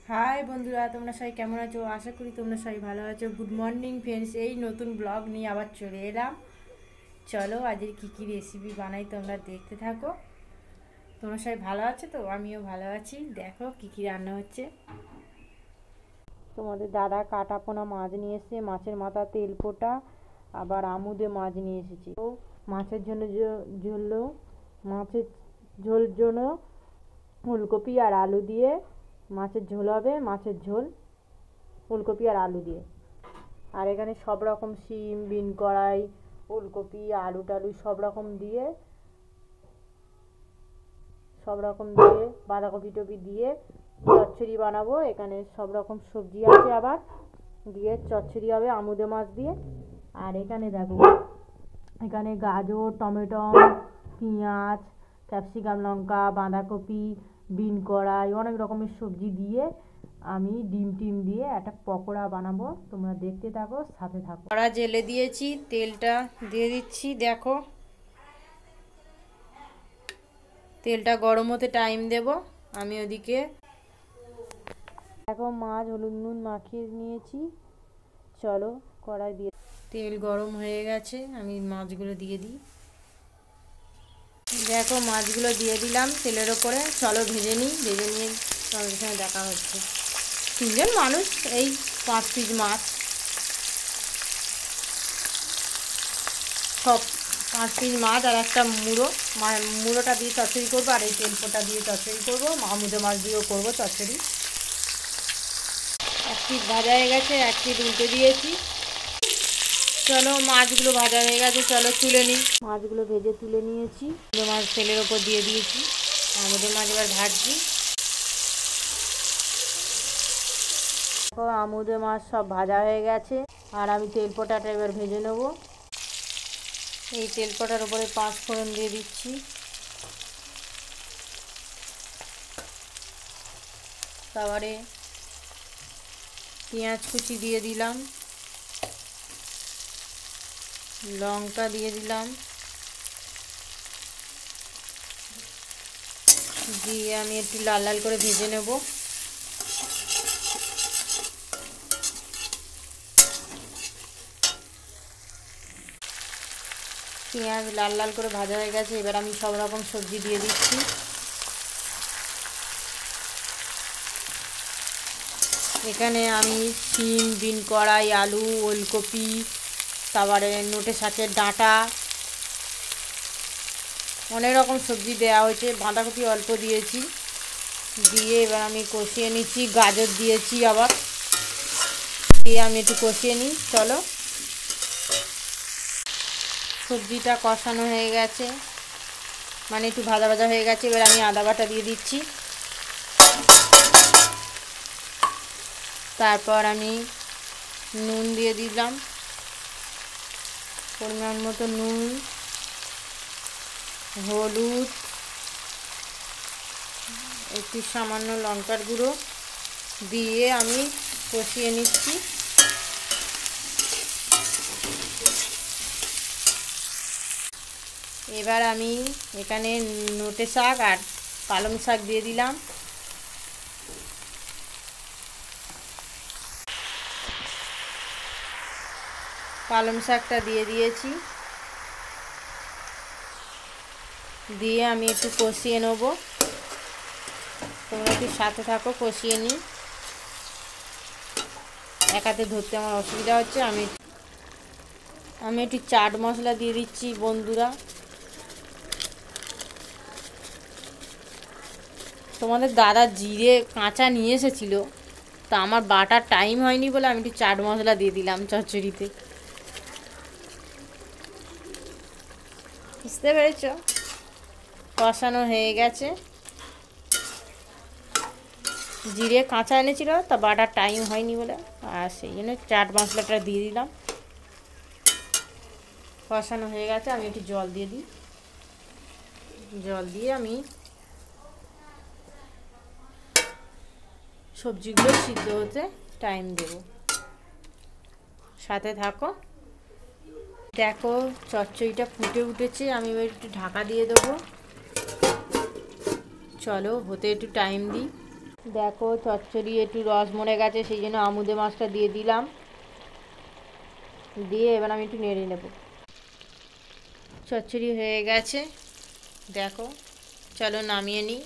High বন্ধুরা, তোমরা সবাই কেমন আছো? আশা করি তোমরা সবাই ভালো আছো। গুড মর্নিং ফ্রেন্ডস, এই নতুন ব্লগ নিয়ে আবার চলে এলাম। চলো আজকে কী রেসিপি বানাই তোমরা দেখতে থাকো। তোমরা সবাই ভালো আছো তো? আমিও ভালো আছি। দেখো কী রান্না হচ্ছে। তোমাদের দাদা কাটা পোনা মাছ নিয়ে এসেছে, মাছের মাথা তেল পোটা, আবার আমুদে মাছ নিয়ে এসেছি। তো মাছের জন্য মাছের ঝোল জন্য ফুলকপি আর আলু দিয়ে মাছের ঝোল হবে। মাছের ঝোল ফুলকপি আর আলু দিয়ে। আর এখানে সব রকম শিম, বিন কড়াই, ফুলকপি, আলু টালু সব রকম দিয়ে বাঁধাকপি টপি দিয়ে চচ্চড়ি বানাবো। এখানে সব রকম সবজি আছে আবার দিয়ে চচ্চড়ি হবে আমুদে মাছ দিয়ে। আর এখানে দেখো, এখানে গাজর, টমেটো, পেঁয়াজ, ক্যাপসিকাম, লঙ্কা, বাঁধাকপি, বিন কড়াই, অনেক রকমের সবজি দিয়ে আমি ডিম টিম দিয়ে একটা পকোড়া বানাবো। তোমরা দেখতে থাকো, সাথে থাকো। কড়া জেলে দিয়েছি, তেলটা দিয়ে দিচ্ছি। দেখো তেলটা গরম হতে টাইম দেব। আমি ওদিকে দেখো মাছ হলুদ নুন মাখিয়ে নিয়েছি। চলো কড়াই দিয়ে, তেল গরম হয়ে গেছে, আমি মাছগুলো দিয়ে দিই। দেখো মাছগুলো দিয়ে দিলাম তেলের ওপরে। চলো ভেজে নিই, ভেজে নিয়ে তোমাদের সঙ্গে দেখা হচ্ছে। তিনজন মানুষ, এই 5 পিস মাছ, সব 5 পিস মাছ আর একটা মুড়োটা দিয়ে চচ্চড়ি করবো। আর এই তেলপোটা দিয়ে চচ্চড়ি করবো, আমুদে মাছ দিয়েও করবো চচ্চড়ি। এক পিস ভাজা হয়ে গেছে, এক পিস উল্টে দিয়েছি। চলো মাছগুলো ভাজা হয়ে গেছে, চলো তুলে নিই। মাছগুলো ভেজে তুলে নিয়েছি, মাছ তেলের ওপর দিয়ে দিয়েছি। আমুদে মাছ এবার ভাজছি। আমুদে মাছ সব ভাজা হয়ে গেছে, আর আমি তেলপোটাটা এবার ভেজে নেব। এই তেলপোটার উপরে 5 ফোড়ন দিয়ে দিচ্ছি। তারপরে পেঁয়াজ কুচি দিয়ে দিলাম, লঙ্কা দিয়ে দিলাম, দিয়ে আমি একটু লাল লাল করে ভেজে নেব। পেঁয়াজ লাল লাল করে ভাজা হয়ে গেছে, এবার আমি সব রকম সবজি দিয়ে দিচ্ছি। এখানে আমি শিম, বিন কড়াই, আলু, ওলকপি, তারপরে নোটে শাকের ডাঁটা, অনেক রকম সবজি দেওয়া হয়েছে। বাঁধাকপি অল্প দিয়েছি, দিয়ে এবার আমি কষিয়ে নিচ্ছি। গাজর দিয়েছি আবার, দিয়ে আমি একটু কষিয়ে নিই। চলো, সবজিটা কষানো হয়ে গেছে, মানে একটু ভাজা ভাজা হয়ে গেছে। এবার আমি আদা বাটা দিয়ে দিচ্ছি। তারপর আমি নুন দিয়ে দিলাম, পরিমাণ মতো নুন, হলুদ, একটু সামান্য লঙ্কার গুঁড়ো দিয়ে আমি কষিয়ে নিচ্ছি। এবার আমি এখানে নোটে শাক আর পালং শাক দিয়ে দিলাম। পালং শাকটা দিয়ে দিয়েছি, দিয়ে আমি একটু কষিয়ে নেব। তোমরা একটু সাথে থাকো, কষিয়ে নিই। এক হাতে ধরতে আমার অসুবিধা হচ্ছে। আমি একটু চাট মশলা দিয়ে দিচ্ছি বন্ধুরা। তোমাদের দাদা জিরে কাঁচা নিয়ে এসেছিলো, তা আমার বাটার টাইম হয়নি বলে আমি একটু চাট মশলা দিয়ে দিলাম চচ্চড়িতে। বুঝতে পেরেছ? কষানো হয়ে গেছে। জিরে কাঁচা এনেছিল, তা বাটার টাইম হয়নি বলে, আর সেই জন্য চাট মশলাটা দিয়ে দিলাম। কষানো হয়ে গেছে, আমি একটু জল দিয়ে দিই। জল দিয়ে আমি সবজিগুলো সিদ্ধ হতে টাইম দেব। সাথে থাকো। দেখো চচ্চড়িটা ফুটে উঠেছে, আমি এবার একটু ঢাকা দিয়ে দেবো। চলো হতে একটু টাইম দিই। দেখো চচ্চড়ি একটু রস মরে গেছে, সেই জন্য আমুদে মাছটা দিয়ে দিলাম, দিয়ে এবার আমি একটু নেড়ে নেব। চচ্চড়ি হয়ে গেছে দেখো, চলো নামিয়ে নিই।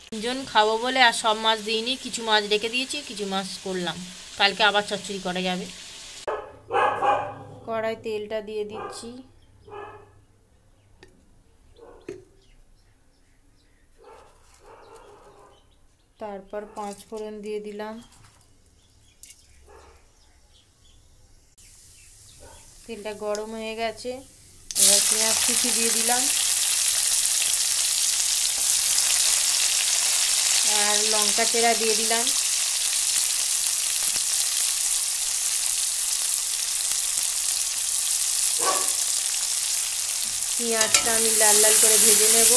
তিনজন খাবো বলে আর সব মাছ দিইনি, কিছু মাছ রেখে দিয়েছি, কিছু মাছ করলাম, কালকে আবার চচ্চড়ি করা যাবে। কড়াই তেলটা দিয়ে দিচ্ছি, তারপর 5 ফোড়ন দিয়ে দিলাম। তেলটা গরম হয়ে গেছে, এবার পেঁয়াজ কুচি দিয়ে দিলাম আর লঙ্কা চেরা দিয়ে দিলাম। পেঁয়াজটা আমি লাল লাল করে ভেজে নেব।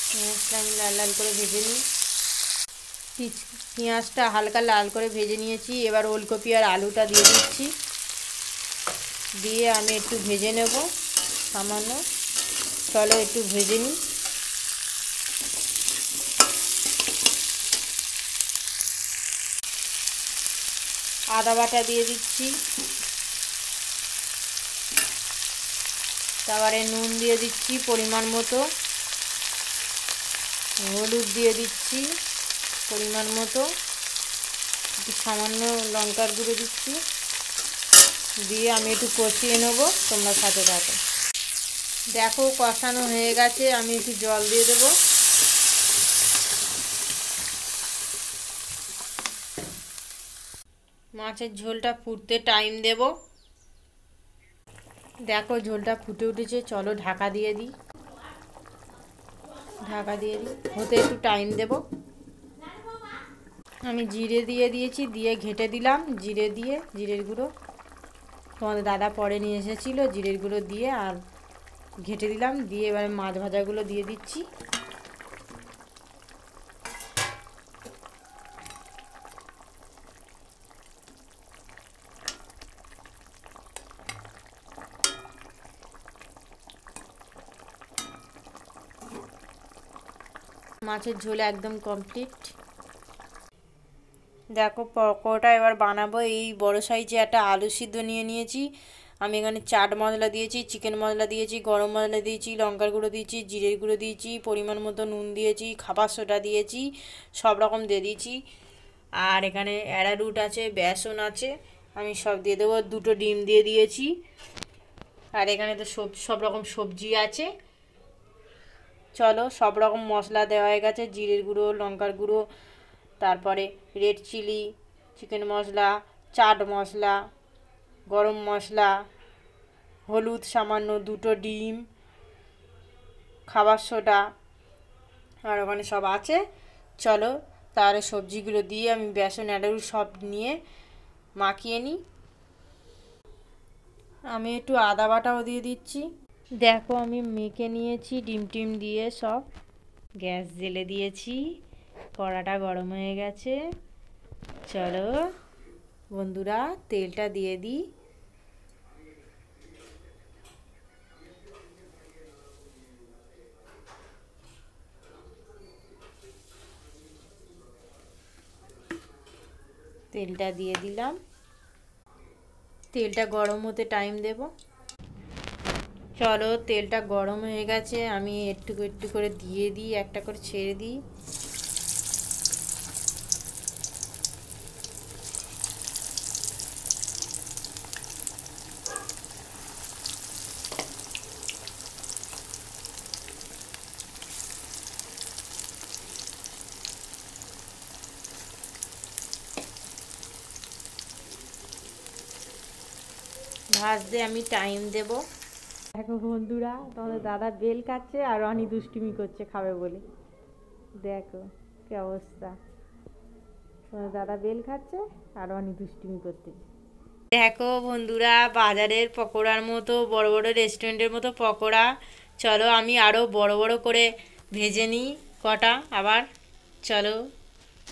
পেঁয়াজটা আমি লাল লাল করে ভেজে নিই। পেঁয়াজটা হালকা লাল করে ভেজে নিয়েছি, এবার ওলকপি আর আলুটা দিয়ে দিচ্ছি, দিয়ে আমি একটু ভেজে নেব সামান্য। চলো একটু ভেজে নিই। আদা বাটা দিয়ে দিচ্ছি, তারপরে নুন দিয়ে দিচ্ছি পরিমাণ মতো, হলুদ দিয়ে দিচ্ছি পরিমাণ মতো, একটু সামান্য লঙ্কার গুঁড়ো দিচ্ছি, দিয়ে আমি একটু কষিয়ে নেবো, তোমরা সাথে থাকো। দেখো কষানো হয়ে গেছে, আমি একটু জল দিয়ে দেবো। মাছের ঝোলটা ফুটতে টাইম দেব। দেখো ঝোলটা ফুটে উঠেছে, চলো ঢাকা দিয়ে দিই। ঢাকা দিয়ে দিই, হতে একটু টাইম দেব। আমি জিরে দিয়ে দিয়েছি, দিয়ে ঘেঁটে দিলাম জিরে দিয়ে, জিরের গুঁড়ো তোমাদের দাদা পরে নিয়ে এসেছিলো, জিরের গুঁড়ো দিয়ে আর ঘেঁটে দিলাম, দিয়ে এবারে মাছ ভাজাগুলো দিয়ে দিচ্ছি। মাছের ঝোল একদম কমপ্লিট। দেখো পকোড়াটা এবার বানাবো। এই বড় সাইজে একটা আলু সিদ্ধ নিয়ে নিয়েছি, আমি এখানে চাট মশলা দিয়েছি, চিকেন মশলা দিয়েছি, গরম মশলা দিয়েছি, লঙ্কার গুঁড়ো দিয়েছি, জিরের গুঁড়ো দিয়েছি, পরিমাণ মতো নুন দিয়েছি, খাবার সোডা দিয়েছি, সব রকম দিয়ে দিয়েছি। আর এখানে অ্যারারুট আছে, বেসন আছে, আমি সব দিয়ে দেবো। 2টো ডিম দিয়ে দিয়েছি। আর এখানে তো সব রকম সবজি আছে। চলো সব রকম মশলা দেওয়া হয়ে গেছে, জিরের গুঁড়ো, লঙ্কার গুঁড়ো, তারপরে রেড চিলি, চিকেন মশলা, চাট মশলা, গরম মশলা, হলুদ সামান্য, 2টো ডিম, খাবার সোডা, আর ওখানে সব আছে। চলো তাহলে সবজিগুলো দিয়ে আমি বেসন অ্যাডারু সব নিয়ে মাখিয়ে নিই। আমি একটু আদা বাটাও দিয়ে দিচ্ছি। দেখো আমি মেখে নিয়েছি ডিম টিম দিয়ে সব, গ্যাস জেলে দিয়েছি, কড়াটা গরম হয়ে গেছে। চলো বন্ধুরা তেলটা দিয়ে দিই। তেলটা দিয়ে দিলাম, তেলটা গরম হতে টাইম দেব। চলো তেলটা গরম হয়ে গেছে, আমি একটু একটু করে দিয়ে দিই, একটা করে ছেড়ে দিই। ভাজতে আমি টাইম দেব। দেখো বন্ধুরা তোমাদের দাদা বেল কাটছে আর অনি দুষ্টুমি করছে খাবে বলে, দেখো কি অবস্থা। তোমাদের দাদা বেল খাচ্ছে আর অনি দুষ্টুমি করতেছে। দেখো বন্ধুরা বাজারের পকোড়ার মতো, বড় বড় রেস্টুরেন্টের মতো পকোড়া। চলো আমি আরও বড় বড় করে ভেজে নিই কটা আবার। চলো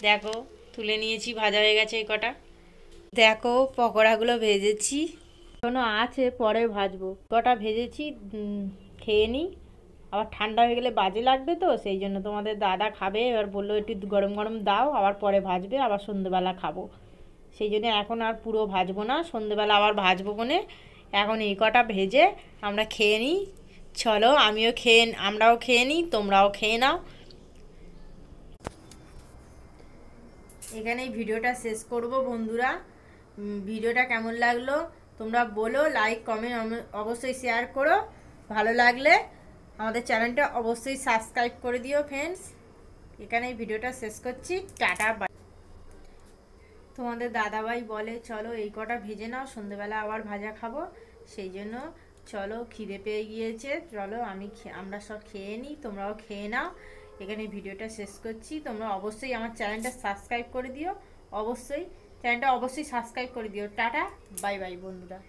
দেখো তুলে নিয়েছি, ভাজা হয়ে গেছে এই কটা। দেখো পকোড়াগুলো ভেজেছি, এখনো আছে, পরে ভাজবো। কটা ভেজেছি, খেয়ে নিই, আবার ঠান্ডা হয়ে গেলে বাজে লাগবে, তো সেই জন্য তোমাদের দাদা খাবে, এবার বললো একটু গরম গরম দাও, আবার পরে ভাজবে, আবার সন্ধেবেলা খাবো, সেই জন্য এখন আর পুরো ভাজবো না, সন্ধেবেলা আবার ভাজবো বলে এখন এই কটা ভেজে আমরা খেয়ে নিই। চলো আমরাও খেয়ে নিই, তোমরাও খেয়ে নাও। এখানেই ভিডিওটা শেষ করব বন্ধুরা। ভিডিওটা কেমন লাগলো তোমরা বলো, লাইক কমেন্ট অবশ্যই শেয়ার করো, ভালো লাগলে আমাদের চ্যানেলটা অবশ্যই সাবস্ক্রাইব করে দিও ফ্রেন্ডস। এখানেই ভিডিওটা শেষ করছি, টাটা বাই। তোমাদের দাদাভাই বলে চলো এই কটা ভেজে নাও, সন্ধেবেলা আবার ভাজা খাবো, সেই জন্য চলো খিদে পেয়ে গিয়েছে, চলো আমরা সব খেয়ে নিই, তোমরাও খেয়ে নাও। এখানে ভিডিওটা শেষ করছি, তোমরা অবশ্যই আমার চ্যানেলটা সাবস্ক্রাইব করে দিও, অবশ্যই চ্যানেলটা অবশ্যই সাবস্ক্রাইব করে দিও। টাটা বাই বাই বন্ধুরা।